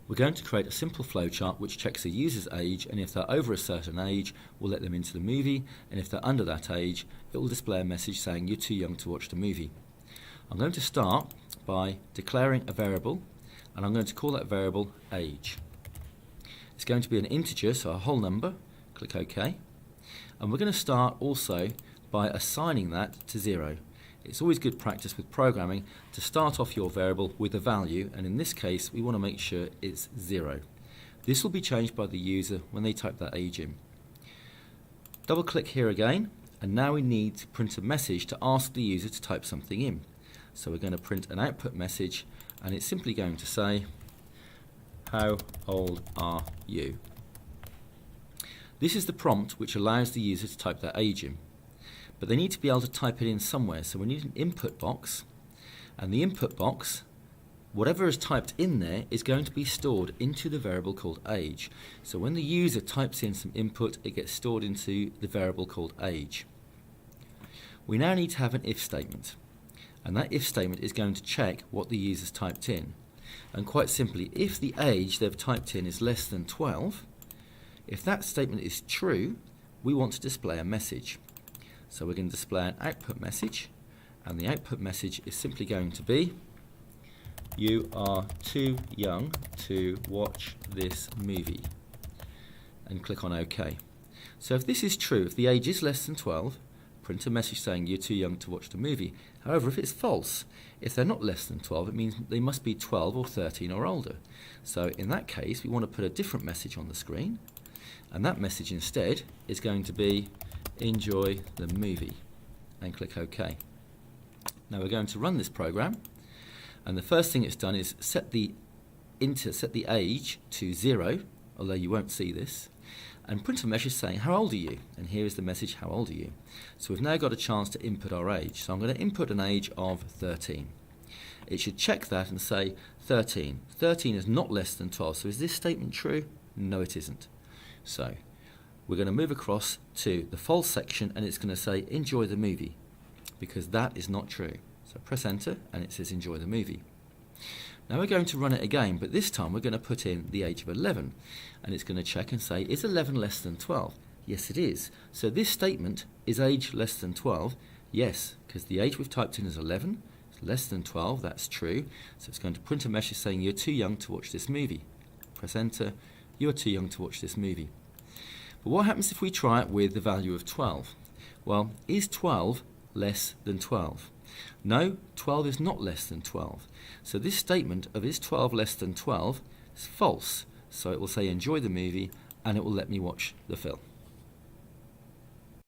We're going to create a simple flowchart which checks a user's age, and if they're over a certain age, we'll let them into the movie, and if they're under that age, it will display a message saying you're too young to watch the movie. I'm going to start by declaring a variable, and I'm going to call that variable age. It's going to be an integer, so a whole number. Click OK. And we're going to start also by assigning that to 0. It's always good practice with programming to start off your variable with a value, and in this case we want to make sure it's 0. This will be changed by the user when they type that age in. Double click here again, and now we need to print a message to ask the user to type something in. So we're going to print an output message, and it's simply going to say, how old are you? This is the prompt which allows the user to type their age in. But they need to be able to type it in somewhere, so we need an input box, and the input box, whatever is typed in there, is going to be stored into the variable called age. So when the user types in some input, it gets stored into the variable called age. We now need to have an if statement, and that if statement is going to check what the user's typed in. And quite simply, if the age they've typed in is less than 12, if that statement is true, we want to display a message. So we're going to display an output message, and the output message is simply going to be, you are too young to watch this movie, and click on OK. So if this is true, if the age is less than 12, print a message saying you're too young to watch the movie. However, if it's false, if they're not less than 12, it means they must be 12 or 13 or older. So in that case, we want to put a different message on the screen, and that message instead is going to be, enjoy the movie, and click OK. Now we're going to run this program, and the first thing it's done is set the age to 0, although you won't see this, and print a message saying how old are you, and here is the message, how old are you. So we've now got a chance to input our age, so I'm going to input an age of 13. It should check that and say 13 is not less than 12, so is this statement true? No, it isn't. So we're going to move across to the false section, and it's going to say enjoy the movie, because that is not true. So press enter, and it says enjoy the movie. Now we're going to run it again, but this time we're going to put in the age of 11, and it's going to check and say, is 11 less than 12? Yes, it is. So this statement is age less than 12. Yes, because the age we've typed in is 11. It's less than 12, that's true. So it's going to print a message saying you're too young to watch this movie. Press enter, you are too young to watch this movie. But what happens if we try it with the value of 12? Well, is 12 less than 12? No, 12 is not less than 12. So this statement of is 12 less than 12 is false. So it will say enjoy the movie, and it will let me watch the film.